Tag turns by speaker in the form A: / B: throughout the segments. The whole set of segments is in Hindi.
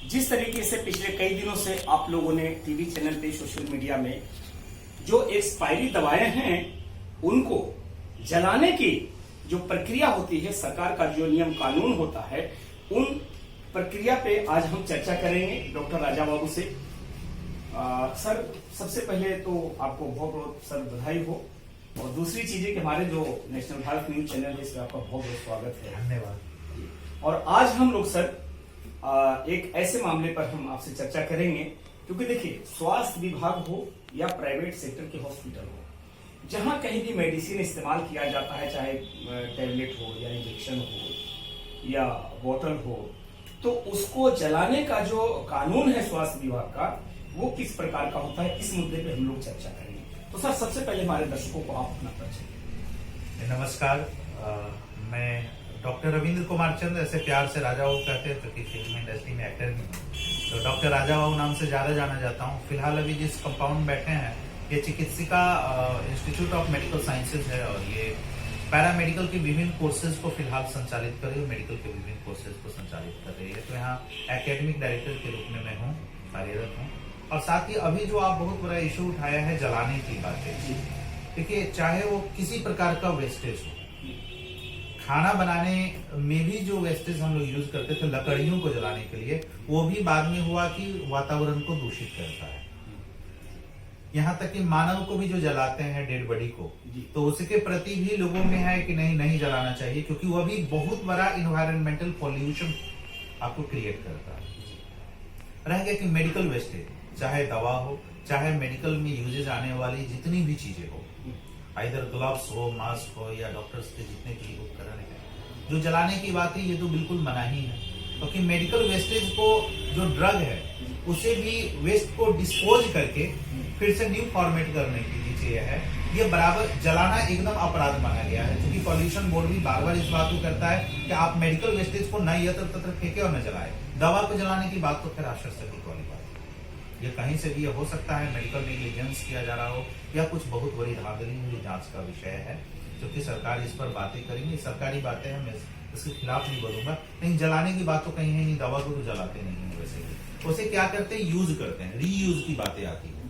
A: जिस तरीके से पिछले कई दिनों से आप लोगों ने टीवी चैनल पे, सोशल मीडिया में जो एक्सपायरी दवाएं हैं उनको जलाने की जो प्रक्रिया होती है, सरकार का जो नियम कानून होता है, उन प्रक्रिया पे आज हम चर्चा करेंगे डॉक्टर राजा बाबू से। सर, सबसे पहले तो आपको बहुत बहुत सर बधाई हो, और दूसरी चीज है कि हमारे जो नेशनल भारत न्यूज चैनल है इसमें आपका बहुत बहुत स्वागत है।
B: धन्यवाद।
A: और आज हम लोग सर एक ऐसे मामले पर हम आपसे चर्चा करेंगे, क्योंकि देखिए, स्वास्थ्य विभाग हो या प्राइवेट सेक्टर के हॉस्पिटल हो, जहां कहीं भी मेडिसिन इस्तेमाल किया जाता है, चाहे टैबलेट हो या इंजेक्शन हो या बोतल हो, तो उसको जलाने का जो कानून है स्वास्थ्य विभाग का, वो किस प्रकार का होता है, इस मुद्दे पे हम लोग चर्चा करेंगे। तो सर, सबसे पहले हमारे दर्शकों को आप अपना परिचय।
B: नमस्कार, मैं डॉक्टर रविंद्र कुमार चंद, ऐसे प्यार से राजा बाबू कहते हैं क्योंकि फिल्म इंडस्ट्री में एक्टर भी हूँ, तो डॉक्टर राजा बाबू नाम से ज्यादा जाना जाता हूँ। फिलहाल अभी जिस कंपाउंड में बैठे हैं ये चिकित्सिका इंस्टीट्यूट ऑफ मेडिकल साइंसेज है, और ये पैरामेडिकल के विभिन्न कोर्सेज को फिलहाल संचालित कर रही है, मेडिकल के विभिन्न कोर्सेज को संचालित कर रही है। तो यहाँ एकेडमिक डायरेक्टर के रूप में मैं हूँ, कार्यरत हूँ। और साथ ही अभी जो आप बहुत बड़ा इशू उठाया है जलाने की बातें, देखिए, चाहे वो किसी प्रकार का वेस्टेज हो, खाना बनाने में भी जो वेस्टेज हम लोग यूज करते थे लकड़ियों को जलाने के लिए, वो भी बाद में हुआ कि वातावरण को दूषित करता है। यहाँ तक कि मानव को भी जो जलाते हैं डेड बॉडी को, तो उसके प्रति भी लोगों में है कि नहीं जलाना चाहिए, क्योंकि वह भी बहुत बड़ा इन्वायरमेंटल पॉल्यूशन आपको क्रिएट करता है। रह गया कि मेडिकल वेस्टेज, चाहे दवा हो, चाहे मेडिकल में यूजेज आने वाली जितनी भी चीजें हो, आइदर ग्लव्स हो, मास्क हो, या डॉक्टर्स के जितने भी उपकरण है, जो जलाने की बात है ये तो बिल्कुल मना ही है, क्योंकि मेडिकल वेस्टेज को जो ड्रग है उसे भी वेस्ट को डिस्पोज करके फिर से न्यू फॉर्मेट करने की चीज है, ये बराबर जलाना एकदम अपराध माना गया है। क्योंकि पॉल्यूशन बोर्ड भी बार बार इस बात को करता है कि आप मेडिकल वेस्टेज को न यत्र तत्र फेंके और न जलाए। दवा को जलाने की बात तो फिर आश्चर्य वाली बात है, ये कहीं से भी हो सकता है, मेडिकल नेग्लिजेंस किया जा रहा हो या कुछ बहुत बड़ी धांधली हुई जांच का विषय है, क्योंकि सरकार इस पर बातें करेंगी, सरकारी बातें हैं, मैं इसके खिलाफ नहीं बोलूंगा, लेकिन जलाने की बात तो कहीं है नहीं। दवा को तो जलाते नहीं है, वैसे उसे क्या करते हैं, यूज करते हैं, रीयूज की बातें आती है।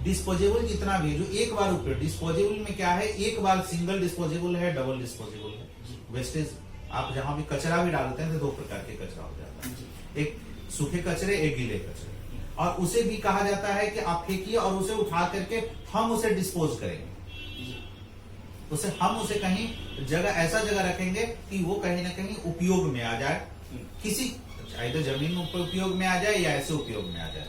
B: डिस्पोजेबल जितना भी जो एक बार उपयोग, डिस्पोजेबल में क्या है, एक बार सिंगल डिस्पोजेबल है, डबल डिस्पोजेबल है। वेस्टेज आप जहां भी कचरा भी डालते हैं तो दो प्रकार के कचरा हो जाता है, एक सूखे कचरे, एक गीले कचरे, और उसे भी कहा जाता है कि आप फेंकिए और उसे उठा करके हम उसे डिस्पोज करेंगे, हम उसे कहीं जगह, ऐसा जगह रखेंगे कि वो कहीं ना कहीं उपयोग में आ जाए, किसी चाहे जमीन में उपयोग में आ जाए या ऐसे उपयोग में आ जाए।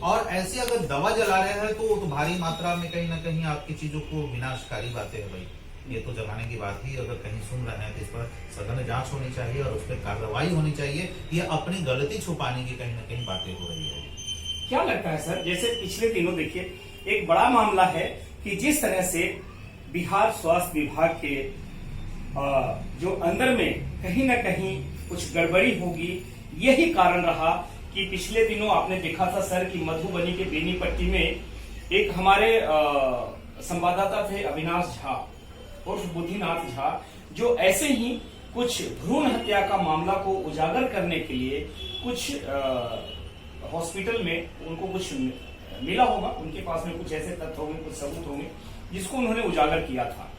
B: और ऐसे अगर दवा जला रहे हैं तो भारी मात्रा में कहीं ना कहीं आपकी चीजों को विनाशकारी बातें है भाई, ये तो जलाने की बात ही अगर कहीं सुन रहे हैं तो इस पर सघन जांच होनी चाहिए और उस पर कार्रवाई होनी चाहिए। ये अपनी गलती छुपाने की कहीं ना कहीं बातें हो रही है।
A: क्या लगता है सर, जैसे पिछले दिनों देखिए एक बड़ा मामला है कि जिस तरह से बिहार स्वास्थ्य विभाग के जो अंदर में कहीं ना कहीं कुछ गड़बड़ी होगी, यही कारण रहा कि पिछले दिनों आपने देखा था सर कि मधुबनी के बेनीपट्टी में एक हमारे संवाददाता थे अविनाश झा और बुद्धिनाथ झा, जो ऐसे ही कुछ भ्रूण हत्या का मामला को उजागर करने के लिए कुछ हॉस्पिटल में उनको कुछ मिला होगा, उनके पास में कुछ ऐसे तथ्य होंगे, कुछ सबूत होंगे, जिसको उन्होंने उजागर किया था।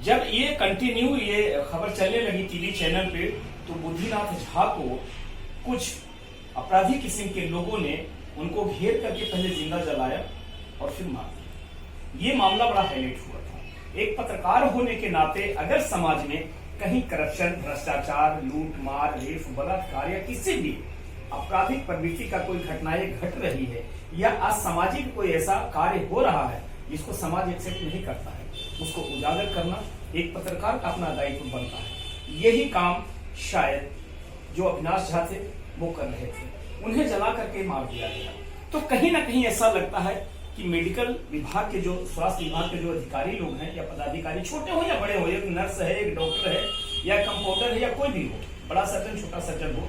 A: जब ये कंटिन्यू ये खबर चलने लगी टीवी चैनल पे, तो बुद्धिनाथ झा को कुछ अपराधी किस्म के लोगों ने उनको घेर करके पहले जिंदा जलाया और फिर मार दिया। ये मामला बड़ा हाईलाइट हुआ था। एक पत्रकार होने के नाते अगर समाज में कहीं करप्शन, भ्रष्टाचार, लूट मार, रेप, बलात्कार या किसी भी आपराधिक प्रवृत्ति का कोई घटनाएं घट रही है या असामाजिक कोई ऐसा कार्य हो रहा है जिसको समाज एक्सेप्ट नहीं करता है, उसको उजागर करना एक पत्रकार का अपना दायित्व बनता है। यही काम शायद जो अविनाश झा थे वो कर रहे थे, उन्हें जला करके मार दिया गया। तो कहीं ना कहीं ऐसा लगता है कि मेडिकल विभाग के जो स्वास्थ्य विभाग के जो अधिकारी लोग हैं या पदाधिकारी, छोटे हो या बड़े हो, एक नर्स है, एक डॉक्टर है या कंपाउंडर है या कोई भी हो, बड़ा सर्जन छोटा सर्जन हो,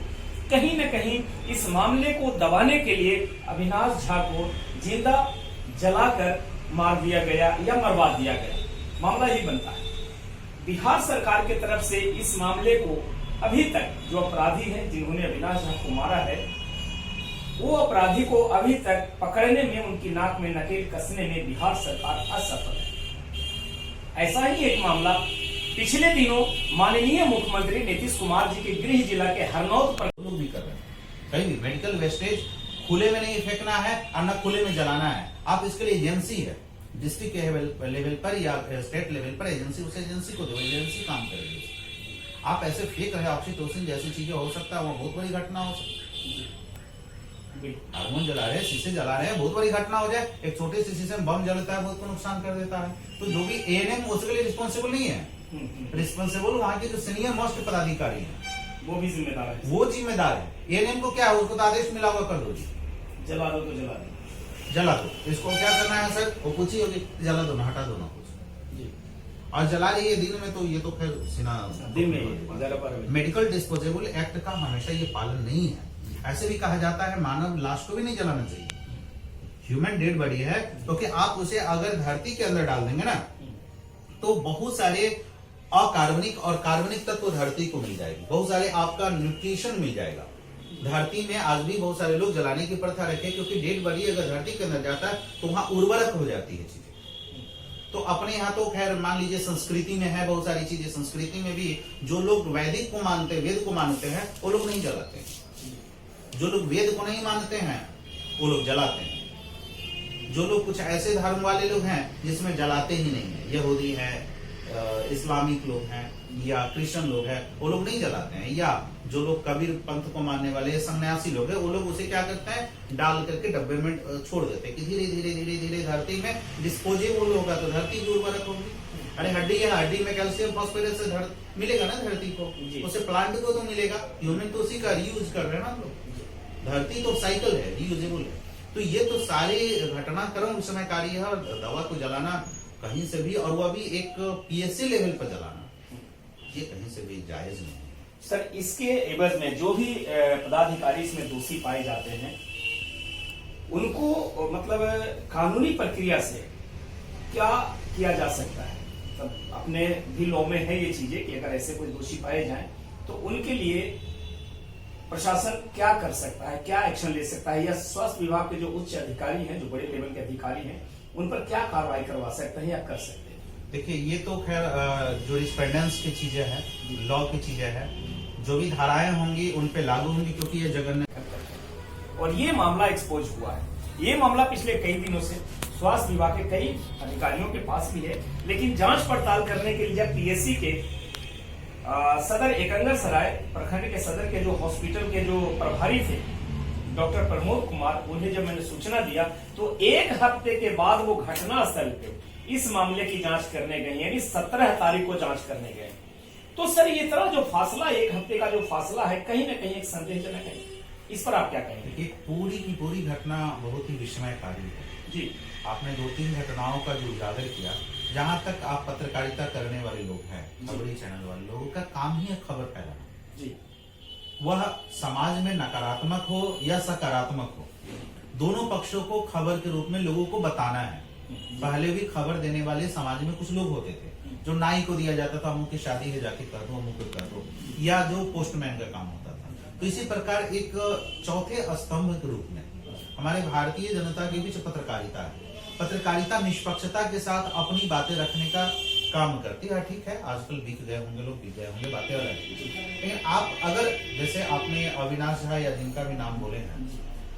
A: कहीं ना कहीं इस मामले को दबाने के लिए अविनाश झा को जिंदा जलाकर मार दिया गया या मरवा दिया गया। मामला ही बनता है। बिहार सरकार की तरफ से इस मामले को अभी तक जो अपराधी है जिन्होंने अविनाश झा को मारा है, वो अपराधी को अभी तक पकड़ने में, उनकी नाक में नकेल कसने में बिहार सरकार असफल है। ऐसा ही एक मामला पिछले दिनों माननीय मुख्यमंत्री नीतीश कुमार जी के गृह जिला के हरनौत पर
B: लोग भी कर रहे हैं। कहीं भी मेडिकल वेस्टेज खुले में नहीं फेंकना है और न खुले में जलाना है। आप इसके लिए एजेंसी है, डिस्ट्रिक्ट लेवल पर या स्टेट लेवल पर एजेंसी, उस एजेंसी को दो, एजेंसी काम करेगी। आप ऐसे फेंक रहे ऑक्सीटोसिन जैसी चीजें, हो सकता है वहाँ बहुत बड़ी घटना हो सकती है। हार्मोन जला रहे हैं, शीशे जला रहे हैं, बहुत बड़ी घटना हो जाए। एक छोटे से शीशे में बम जलता है, बहुत को नुकसान कर देता है। तो जो भी एएनएम उसके लिए रिस्पॉन्सिबल नहीं है। रिस्पॉन्सिबल वहाँ के जो सीनियर मोस्ट पदाधिकारी है
A: वो भी जिम्मेदार है।
B: वो जिम्मेदार है। एएनएम को क्या है, उसको तो आदेश मिला हुआ कर दो जी,
A: जला दो तो जला दो,
B: जला दो। इसको क्या करना है सर, वो पूछी होगी, जला दो ना, हटा दो ना कुछ जी। और जला रही है दिन में, तो ये तो फिर सीना
A: दिन में।
B: मेडिकल डिस्पोजेबल एक्ट का हमेशा ये पालन नहीं है। ऐसे भी कहा जाता है मानव लाश को भी नहीं जलाना चाहिए, ह्यूमन डेड बॉडी है, क्योंकि आप उसे अगर धरती के अंदर डाल देंगे ना, तो बहुत सारे अकार्बनिक और कार्बनिक तत्व धरती को मिल जाएगी, बहुत सारे आपका न्यूट्रिशन मिल जाएगा। धरती में आज भी बहुत सारे लोग जलाने की प्रथा रखे, क्योंकि डेड बॉडी अगर धरती के अंदर जाता है तो वहां उर्वरक हो जाती है चीजें। तो अपने यहाँ तो खैर मान लीजिए संस्कृति में है बहुत सारी चीजें, संस्कृति में भी जो लोग वैदिक को मानते, वेद को मानते हैं, वो लोग नहीं जलाते हैं। जो लोग वेद को नहीं मानते हैं वो लोग जलाते हैं। जो लोग कुछ ऐसे धर्म वाले लोग हैं जिसमें जलाते ही नहीं है, यहूदी है, इस्लामिक लोग हैं या क्रिश्चियन लोग हैं, वो लोग नहीं जलाते हैं। या जो लोग कबीर पंथ को मानने वाले सन्यासी लोग हैं, वो लोग उसे क्या करते हैं, डाल करके डब्बे में छोड़ देते हैं कि धीरे धीरे धीरे धीरे धरती में डिस्पोजेबल होगा तो धरती की उर्वरक होगी। अरे हड्डी है, हड्डी में कैल्शियम फॉस्फोरस से मिलेगा ना धरती को, उसे प्लांट को तो मिलेगा। ह्यूमन तो उसी का रीयूज कर रहे हैं ना लोग। धरती तो साइकिल है, रीयूजेबल है। तो ये तो सारे घटनाक्रम समयकारी है। और दवा को जलाना कहीं से भी, और वह भी एक पीएससी लेवल पर जलाना, ये कहीं से भी जायज नहीं है।
A: सर, इसके एवज में जो भी पदाधिकारी इसमें दोषी पाए जाते हैं, उनको मतलब कानूनी प्रक्रिया से क्या किया जा सकता है? तब अपने भी लॉ में है ये चीजें कि अगर ऐसे कोई दोषी पाए जाएं तो उनके लिए प्रशासन क्या कर सकता है, क्या एक्शन ले सकता है, या स्वास्थ्य विभाग के जो उच्च अधिकारी हैं, जो बड़े लेवल के अधिकारी हैं, उन पर क्या कार्रवाई करवा सकते हैं या कर सकते हैं?
B: देखिए, ये तो खैर जूरिस्प्रूडेंस की चीजें हैं, लॉ की चीजें हैं, जो भी धाराएं होंगी उन पे लागू होंगी, क्योंकि ये जगन्य।
A: और ये मामला एक्सपोज हुआ है। ये मामला पिछले कई दिनों से स्वास्थ्य विभाग के कई अधिकारियों के पास भी है, लेकिन जांच पड़ताल करने के लिए जब पीएससी के सदर एकंगर सराय प्रखंड के सदर के जो हॉस्पिटल के जो प्रभारी थे डॉक्टर प्रमोद कुमार, उन्हें जब मैंने सूचना दिया तो 1 हफ्ते के बाद वो घटना स्थल पे इस मामले की जांच करने गए, यानी 17 तारीख को जांच करने गए। तो सर, ये तरह जो फासला, 1 हफ्ते का जो फासला है, कहीं ना कहीं एक संदेहजनक है। इस पर आप क्या कहेंगे?
B: एक पूरी की पूरी घटना बहुत ही विस्मयकारी है
A: जी।
B: आपने 2-3 घटनाओं का जो उजागर किया, जहां तक आप पत्रकारिता करने वाले लोग हैं, खबरी चैनल वाले लोगों का काम ही है खबर फैलाना
A: जी।
B: वह समाज में नकारात्मक हो या सकारात्मक हो, दोनों पक्षों को खबर के रूप में लोगों को बताना है। पहले भी खबर देने वाले समाज में कुछ लोग होते थे, जो नाई को दिया जाता था, अमुक की शादी है जाके कर दो, अमुक कर दो, या जो पोस्टमैन का काम होता था। तो इसी प्रकार एक चौथे स्तंभ के रूप में हमारे भारतीय जनता के बीच पत्रकारिता है। पत्रकारिता निष्पक्षता के साथ अपनी बातें रखने का काम करती है। ठीक है, आजकल बिक गए होंगे लोग, बिक गए होंगे, बातें अलग है। लेकिन आप अगर, जैसे आपने अविनाश झा या जिनका भी नाम बोले हैं,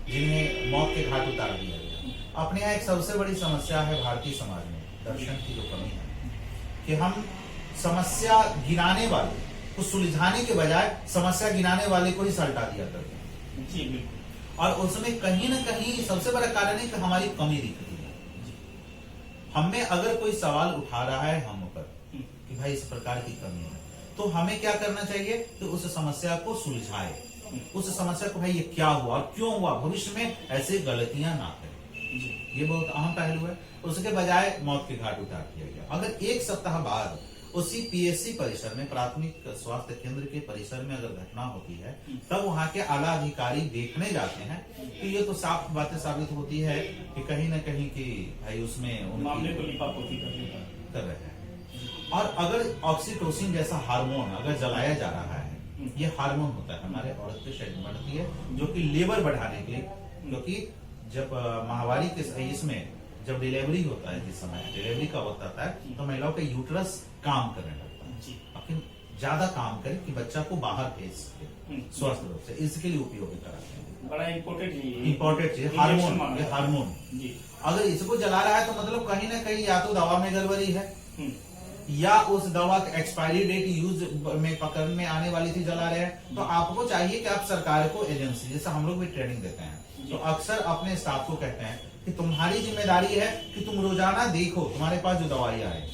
B: जिन्हें मौत के घाट उतार दिया गया, अपने यहाँ एक सबसे बड़ी समस्या है भारतीय समाज में, दर्शन की जो कमी है, कि हम समस्या गिनाने वाले को सुलझाने के बजाय समस्या गिनाने वाले को ही सल्टा दिया करते हैं।
A: जी बिल्कुल।
B: और उसमें कहीं ना कहीं सबसे बड़ा कारण है कि हमारी कमी दिखती है। हमें अगर कोई सवाल उठा रहा है हम ऊपर कि भाई इस प्रकार की कमी है, तो हमें क्या करना चाहिए कि उस समस्या को सुलझाए, उस समस्या को भाई ये क्या हुआ, क्यों हुआ, भविष्य में ऐसे गलतियां ना करें। ये बहुत अहम पहलू है। उसके बजाय मौत के घाट उतार दिया गया। अगर 1 सप्ताह बाद उसी पीएससी परिसर में, प्राथमिक स्वास्थ्य केंद्र के परिसर में अगर घटना होती है, तब वहां के आला अधिकारी देखने जाते हैं, तो ये तो साफ बातें साबित होती है कि कहीं ना कहीं कि भाई उसमें
A: मामले को लिपापोती कर
B: रहे हैं। और अगर ऑक्सीटोसिन जैसा हार्मोन अगर जलाया जा रहा है, ये हार्मोन होता है, हमारे औरत के शरीर में बढ़ती है, जो कि लेबर बढ़ाने के लिए, क्योंकि जब माहवारी के इसमें जब डिलीवरी होता है, जिस समय डिलीवरी का वक्त आता है, तो महिलाओं का यूट्रस काम करने लगता है, लेकिन ज्यादा काम करे कि बच्चा को बाहर भेज सके स्वस्थ रूप से, इसके लिए उपयोगी कराते हैं।
A: बड़ा
B: इम्पोर्टेंट चीज हार्मोन, ये हार्मोन अगर इसको जला रहा है तो मतलब कहीं ना कहीं या तो दवा में गड़बड़ी है, या उस दवा की एक्सपायरी डेट यूज में पकड़ में आने वाली थी जला रहे हैं। तो आपको चाहिए कि आप सरकार को एजेंसी, जैसे हम लोग भी ट्रेनिंग देते हैं, तो अक्सर अपने स्टाफ को कहते हैं कि तुम्हारी जिम्मेदारी है कि तुम रोजाना देखो तुम्हारे पास जो दवाइयां आए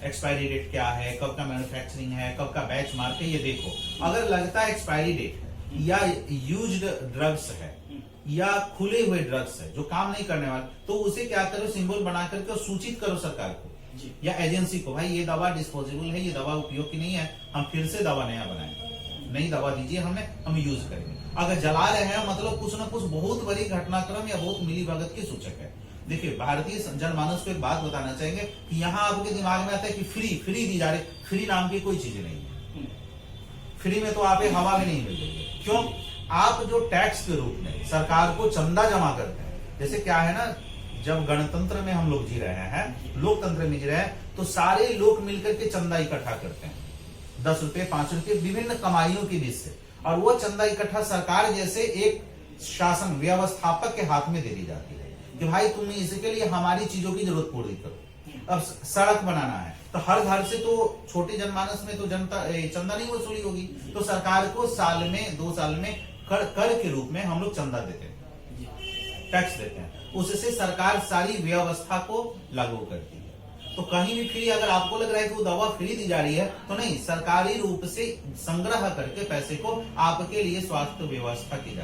B: एक्सपायरी डेट क्या है, कब का मैन्युफैक्चरिंग है, कब का बैच मार्क है, ये देखो। अगर लगता है एक्सपायरी डेट या यूज्ड ड्रग्स है या खुले हुए ड्रग्स है जो काम नहीं करने वाले, तो उसे क्या करो, सिंबल बना करके सूचित करो सरकार को या एजेंसी को, भाई ये दवा डिस्पोजेबल है, ये दवा उपयोग की नहीं है, हम फिर से दवा नया बनाएंगे, नई दवा दीजिए हमें, हम यूज करेंगे। अगर जला रहे हैं मतलब कुछ ना कुछ बहुत बड़ी घटनाक्रम या बहुत मिलीभगत की सूचक है। देखिए, भारतीय जनमानस को एक बात बताना चाहेंगे कि यहाँ आपके दिमाग में आता है कि फ्री दी जा रही, फ्री नाम की कोई चीज नहीं है। फ्री में तो आप हवा में नहीं मिल रही है। क्यों? आप जो टैक्स के रूप में सरकार को चंदा जमा करते हैं, जैसे क्या है ना, जब गणतंत्र में हम लोग जी रहे हैं, लोकतंत्र में जी रहे हैं, तो सारे लोग मिलकर के चंदा इकट्ठा करते हैं, 10 रुपए 5 रुपए विभिन्न कमाइयों के बीच से, और वो चंदा इकट्ठा सरकार जैसे एक शासन व्यवस्थापक के हाथ में दे दी जाती है कि भाई तुम इसके लिए हमारी चीजों की जरूरत पूरी करो। अब सड़क बनाना है तो हर घर से तो छोटे जनमानस में तो जनता चंदा नहीं वसूली होगी, तो सरकार को साल में 2 साल में कर के रूप में हम लोग चंदा देते हैं, टैक्स देते हैं, उससे सरकार सारी व्यवस्था को लागू करती है। तो कहीं भी फ्री, अगर आपको लग रहा है कि वो दवा फ्री दी जा रही है, तो नहीं, सरकारी रूप से संग्रह करके पैसे को आपके लिए स्वास्थ्य व्यवस्था की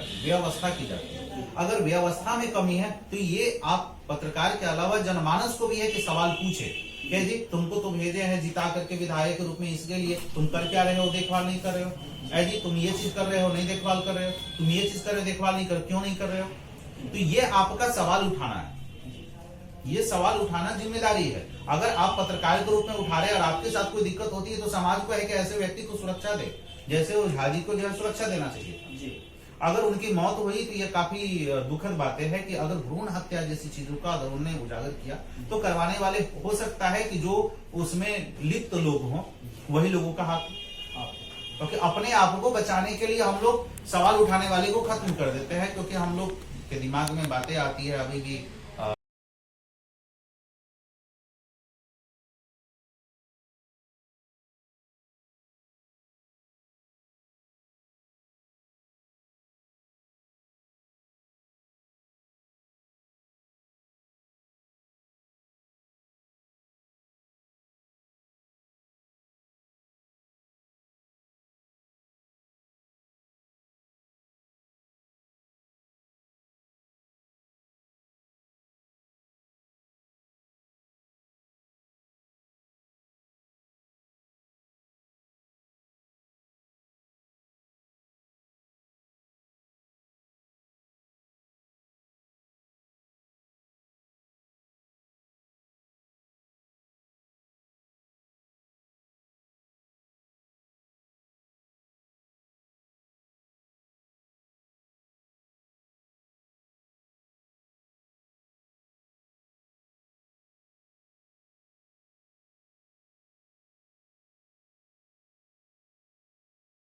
B: जाती है। अगर व्यवस्था में कमी है तो ये आप पत्रकार के अलावा जनमानस को भी है कि सवाल पूछे कि जी तुमको तो भेजे हैं जिता करके विधायक के रूप में, इसके लिए तुम कर क्या रहे हो, देखभाल नहीं कर रहे हो, ऐ जी तुम ये चीज कर रहे हो नहीं देखभाल कर रहे हो, तुम ये चीज कर रहे हो देखभाल नहीं कर, क्यों नहीं कर रहे हो? तो ये आपका सवाल उठाना है, ये सवाल उठाना जिम्मेदारी है। अगर आप पत्रकार के रूप में उठा रहे हैं और आपके साथ कोई दिक्कत होती है तो समाज को है कि ऐसे व्यक्ति को सुरक्षा दे, जैसे वो झाजी को जो है सुरक्षा देना चाहिए। अगर उनकी मौत हुई तो ये काफी दुखद बातें है कि अगर भ्रूण हत्या जैसी चीजों का अगर उन्होंने उजागर किया तो करवाने वाले हो सकता है कि जो उसमें लिप्त लोग हों वही लोगों का हाथ, क्योंकि अपने आप को बचाने के लिए हम लोग सवाल उठाने वाले को खत्म कर देते हैं, क्योंकि हम लोग के दिमाग में बातें आती है अभी भी